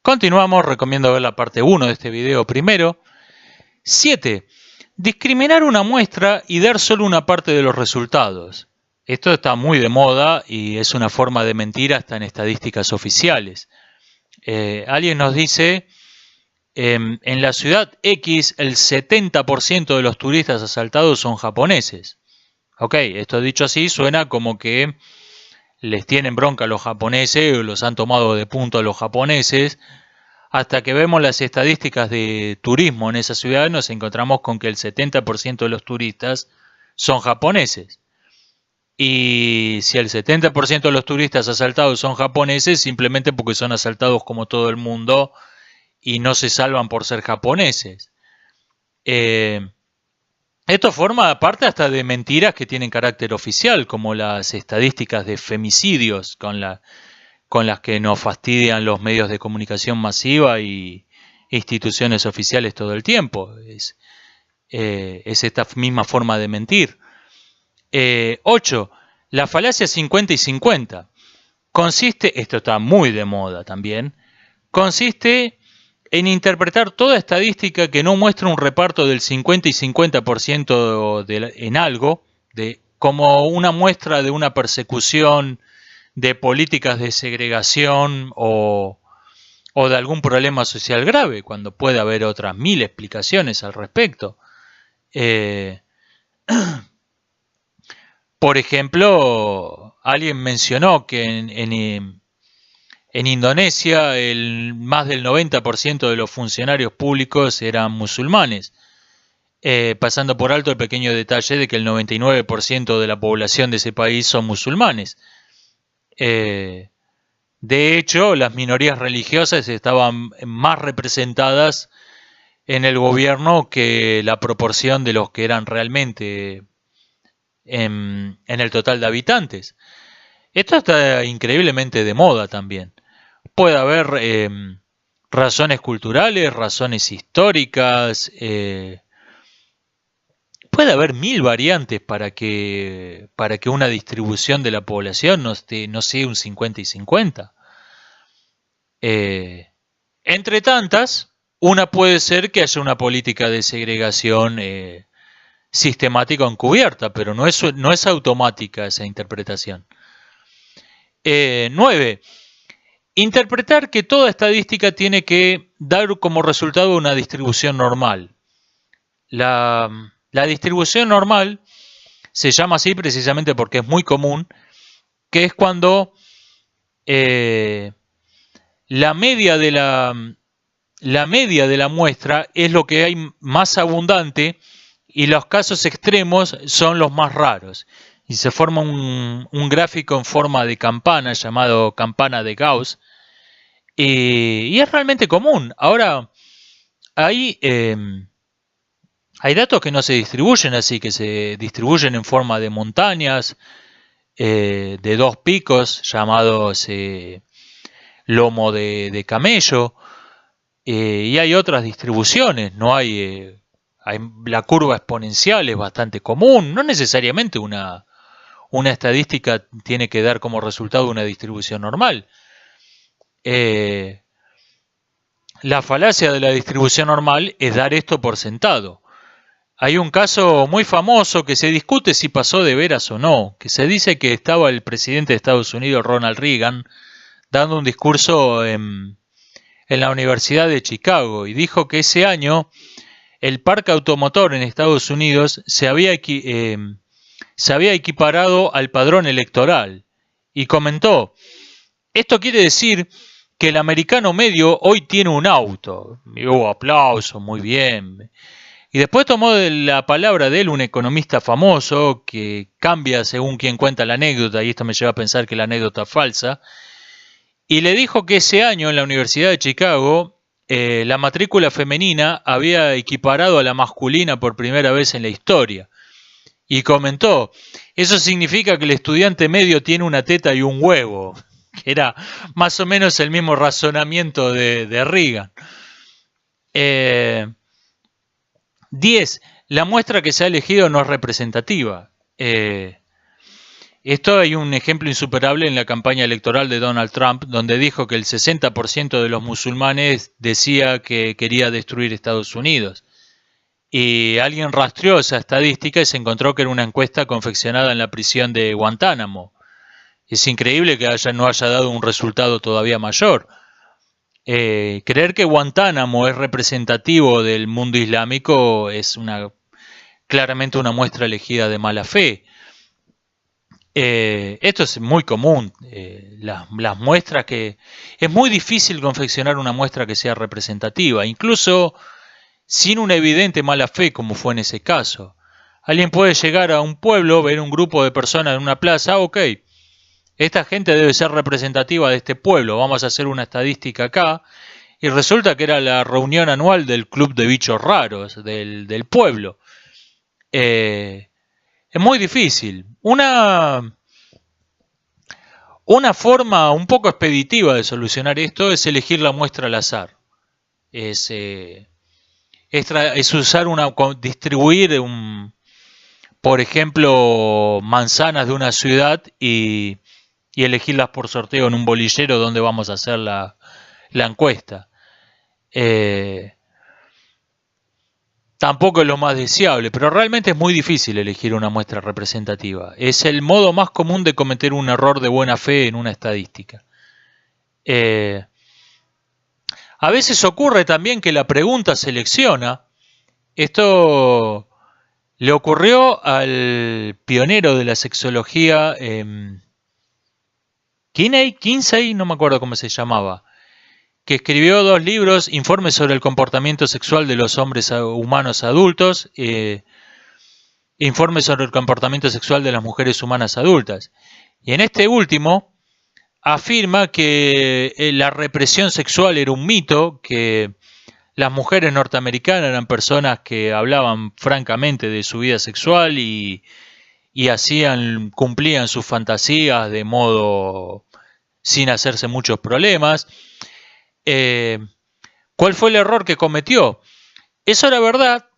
Continuamos, recomiendo ver la parte 1 de este video primero. 7. Discriminar una muestra y dar solo una parte de los resultados. Esto está muy de moda y es una forma de mentir hasta en estadísticas oficiales. Alguien nos dice, en la ciudad X el 70% de los turistas asaltados son japoneses. Ok, esto dicho así suena como que les tienen bronca a los japoneses o los han tomado de punto a los japoneses. Hasta que vemos las estadísticas de turismo en esa ciudad, nos encontramos con que el 70% de los turistas son japoneses. Y si el 70% de los turistas asaltados son japoneses, simplemente porque son asaltados como todo el mundo y no se salvan por ser japoneses. Esto forma parte hasta de mentiras que tienen carácter oficial, como las estadísticas de femicidios con las que nos fastidian los medios de comunicación masiva y instituciones oficiales todo el tiempo. Es esta misma forma de mentir. 8. La falacia 50 y 50. Consiste, esto está muy de moda también, consiste en interpretar toda estadística que no muestra un reparto del 50 y 50% en algo, como una muestra de una persecución, de políticas de segregación o de algún problema social grave, cuando puede haber otras 1000 explicaciones al respecto. Por ejemplo, alguien mencionó que en Indonesia más del 90% de los funcionarios públicos eran musulmanes, pasando por alto el pequeño detalle de que el 99% de la población de ese país son musulmanes. De hecho, las minorías religiosas estaban más representadas en el gobierno que la proporción de los que eran realmente en el total de habitantes. Esto está increíblemente de moda también. Puede haber razones culturales, razones históricas, puede haber 1000 variantes para que una distribución de la población no sea un 50 y 50. Entre tantas, una puede ser que haya una política de segregación sistemática o encubierta, pero no es automática esa interpretación. 9. Interpretar que toda estadística tiene que dar como resultado una distribución normal. La distribución normal se llama así precisamente porque es muy común, que es cuando la media de la muestra es lo que hay más abundante y los casos extremos son los más raros. Y se forma un gráfico en forma de campana llamado campana de Gauss. Y es realmente común. Ahora, hay datos que no se distribuyen así, que se distribuyen en forma de montañas, de 2 picos, llamados lomo de camello. Y hay otras distribuciones, no hay la curva exponencial es bastante común, no necesariamente una estadística tiene que dar como resultado una distribución normal. La falacia de la distribución normal es dar esto por sentado. Hay un caso muy famoso que se discute si pasó de veras o no, que se dice que estaba el presidente de Estados Unidos, Ronald Reagan, dando un discurso en la Universidad de Chicago y dijo que ese año el parque automotor en Estados Unidos se había equiparado al padrón electoral y comentó: esto quiere decir que el americano medio hoy tiene un auto. Y hubo aplausos, muy bien. Y después tomó la palabra de él un economista famoso que cambia según quien cuenta la anécdota, y esto me lleva a pensar que la anécdota es falsa, y le dijo que ese año en la Universidad de Chicago la matrícula femenina había equiparado a la masculina por primera vez en la historia. Y comentó: eso significa que el estudiante medio tiene una teta y un huevo, que era más o menos el mismo razonamiento de Reagan. 10. La muestra que se ha elegido no es representativa. Esto hay un ejemplo insuperable en la campaña electoral de Donald Trump, donde dijo que el 60% de los musulmanes decía que quería destruir Estados Unidos. Y alguien rastreó esa estadística y se encontró que era una encuesta confeccionada en la prisión de Guantánamo. Es increíble que no haya dado un resultado todavía mayor. Creer que Guantánamo es representativo del mundo islámico es claramente una muestra elegida de mala fe. Esto es muy común. Las muestras que... Es muy difícil confeccionar una muestra que sea representativa, incluso sin una evidente mala fe, como fue en ese caso. Alguien puede llegar a un pueblo, ver un grupo de personas en una plaza, ok, esta gente debe ser representativa de este pueblo, vamos a hacer una estadística acá, y resulta que era la reunión anual del club de bichos raros del pueblo. Es muy difícil. Una forma un poco expeditiva de solucionar esto es elegir la muestra al azar. Es distribuir, por ejemplo, manzanas de una ciudad y elegirlas por sorteo en un bolillero donde vamos a hacer la encuesta. Tampoco es lo más deseable, pero realmente es muy difícil elegir una muestra representativa. Es el modo más común de cometer un error de buena fe en una estadística. A veces ocurre también que la pregunta selecciona. Esto le ocurrió al pionero de la sexología, Kinsey, no me acuerdo cómo se llamaba, que escribió 2 libros, Informes sobre el comportamiento sexual de los hombres humanos adultos, Informes sobre el comportamiento sexual de las mujeres humanas adultas. Y en este último afirma que la represión sexual era un mito, que las mujeres norteamericanas eran personas que hablaban francamente de su vida sexual y cumplían sus fantasías de modo sin hacerse muchos problemas. ¿Cuál fue el error que cometió? Eso era verdad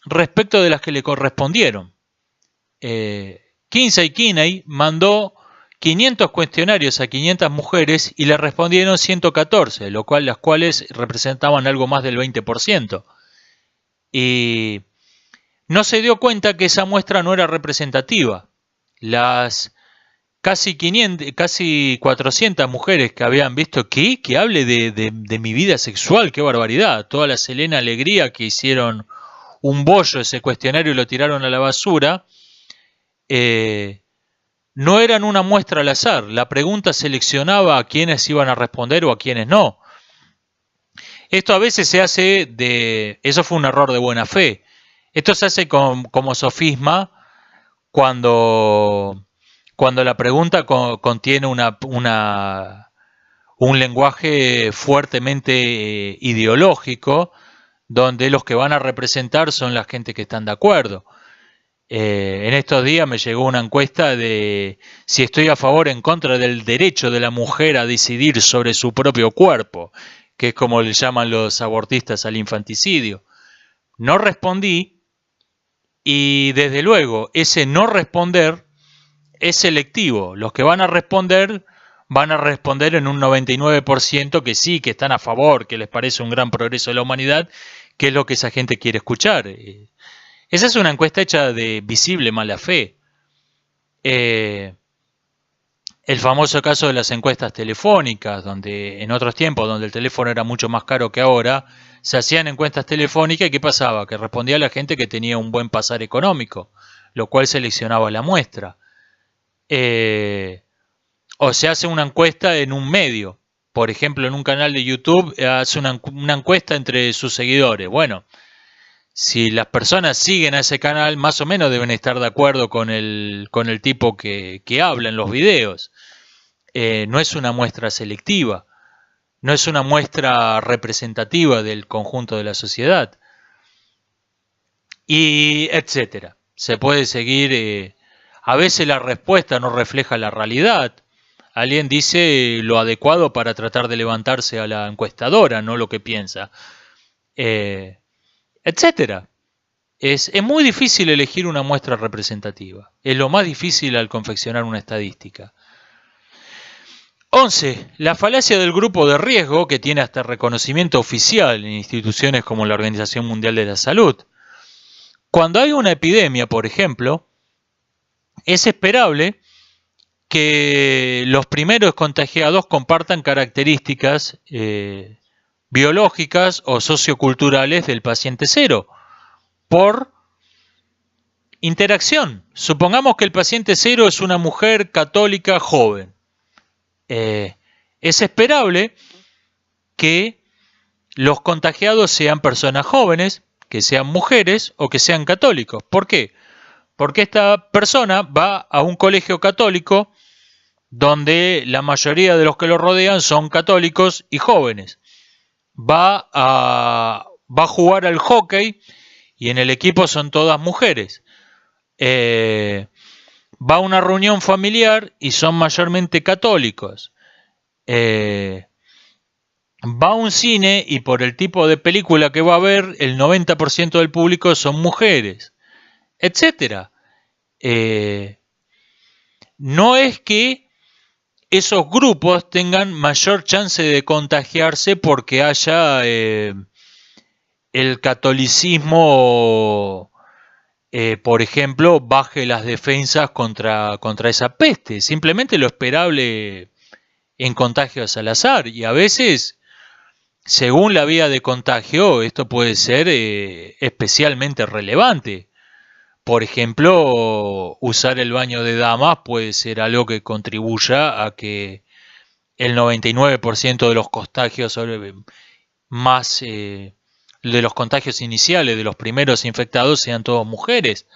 respecto de las que le correspondieron. Kinsey mandó 500 cuestionarios a 500 mujeres y le respondieron 114, las cuales representaban algo más del 20%. Y no se dio cuenta que esa muestra no era representativa. Las casi 400 mujeres que habían visto que hable de mi vida sexual, qué barbaridad. Toda la Selena Alegría que hicieron un bollo ese cuestionario y lo tiraron a la basura, no eran una muestra al azar. La pregunta seleccionaba a quienes iban a responder o a quienes no. Esto a veces se hace eso fue un error de buena fe. Esto se hace como sofisma cuando la pregunta contiene un lenguaje fuertemente ideológico, donde los que van a representar son la gente que están de acuerdo. En estos días me llegó una encuesta de si estoy a favor o en contra del derecho de la mujer a decidir sobre su propio cuerpo, que es como le llaman los abortistas al infanticidio. No respondí, y desde luego ese no responder es selectivo. Los que van a responder en un 99% que sí, que están a favor, que les parece un gran progreso de la humanidad, que es lo que esa gente quiere escuchar. Esa es una encuesta hecha de visible mala fe. El famoso caso de las encuestas telefónicas, donde en otros tiempos, donde el teléfono era mucho más caro que ahora, se hacían encuestas telefónicas y ¿qué pasaba? Que respondía la gente que tenía un buen pasar económico, lo cual seleccionaba la muestra. O se hace una encuesta en un medio, por ejemplo en un canal de YouTube hace una encuesta entre sus seguidores. Bueno, si las personas siguen a ese canal, más o menos deben estar de acuerdo con el tipo que habla en los videos. No es una muestra selectiva, no es una muestra representativa del conjunto de la sociedad, y etcétera. Se puede seguir. A veces la respuesta no refleja la realidad. Alguien dice lo adecuado para tratar de levantarse a la encuestadora, no lo que piensa, etcétera. Es muy difícil elegir una muestra representativa. Es lo más difícil al confeccionar una estadística. 11. La falacia del grupo de riesgo, que tiene hasta reconocimiento oficial en instituciones como la Organización Mundial de la Salud. Cuando hay una epidemia, por ejemplo, es esperable que los primeros contagiados compartan características biológicas o socioculturales del paciente cero, por interacción. Supongamos que el paciente cero es una mujer católica joven. Es esperable que los contagiados sean personas jóvenes, que sean mujeres o que sean católicos. ¿Por qué? Porque esta persona va a un colegio católico donde la mayoría de los que lo rodean son católicos y jóvenes. Va a jugar al hockey y en el equipo son todas mujeres. Va a una reunión familiar y son mayormente católicos. Va a un cine y por el tipo de película que va a ver, el 90% del público son mujeres, etc. No es que esos grupos tengan mayor chance de contagiarse porque haya el catolicismo, por ejemplo, baje las defensas contra esa peste. Simplemente lo esperable en contagios al azar. Y a veces, según la vía de contagio, esto puede ser especialmente relevante. Por ejemplo, usar el baño de damas puede ser algo que contribuya a que el 99% de los contagios más de los contagios iniciales de los primeros infectados sean todos mujeres.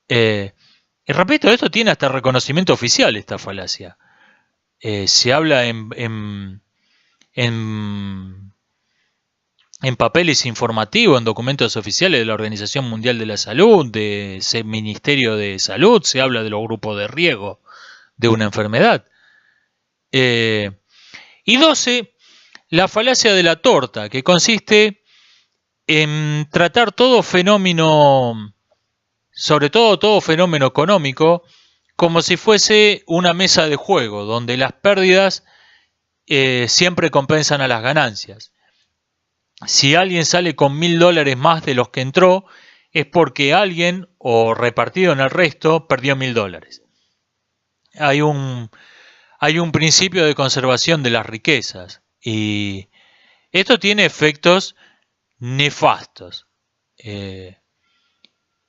Y repito, esto tiene hasta reconocimiento oficial, esta falacia. Se habla en papeles informativos, en documentos oficiales de la Organización Mundial de la Salud, del Ministerio de Salud, se habla de los grupos de riesgo de una enfermedad. Y 12, la falacia de la torta, que consiste en tratar todo fenómeno, sobre todo fenómeno económico, como si fuese una mesa de juego, donde las pérdidas siempre compensan a las ganancias. Si alguien sale con $1000 más de los que entró, es porque alguien, o repartido en el resto, perdió $1000. Hay un principio de conservación de las riquezas, y esto tiene efectos nefastos.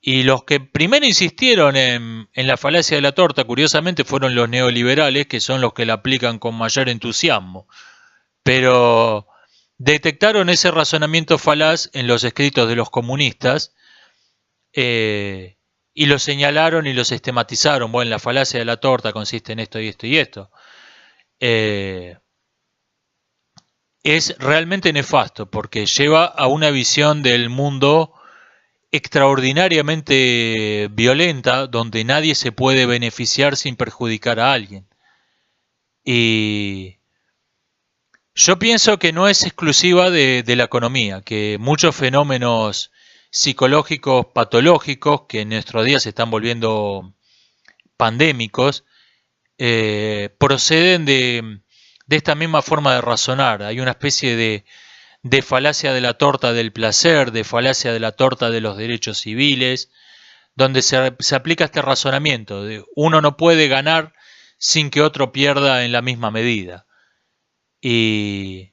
Y los que primero insistieron en la falacia de la torta, curiosamente, fueron los neoliberales, que son los que la aplican con mayor entusiasmo. Pero detectaron ese razonamiento falaz en los escritos de los comunistas y los señalaron y los estematizaron. Bueno, la falacia de la torta consiste en esto y esto y esto. Es realmente nefasto porque lleva a una visión del mundo extraordinariamente violenta, donde nadie se puede beneficiar sin perjudicar a alguien. Y yo pienso que no es exclusiva de la economía, que muchos fenómenos psicológicos patológicos que en nuestros días se están volviendo pandémicos proceden de esta misma forma de razonar. Hay una especie de falacia de la torta del placer, de falacia de la torta de los derechos civiles, donde se aplica este razonamiento de uno no puede ganar sin que otro pierda en la misma medida. Y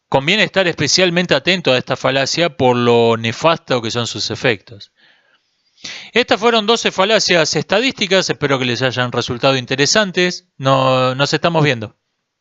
conviene estar especialmente atento a esta falacia por lo nefasto que son sus efectos. Estas fueron 12 falacias estadísticas, espero que les hayan resultado interesantes. Nos estamos viendo.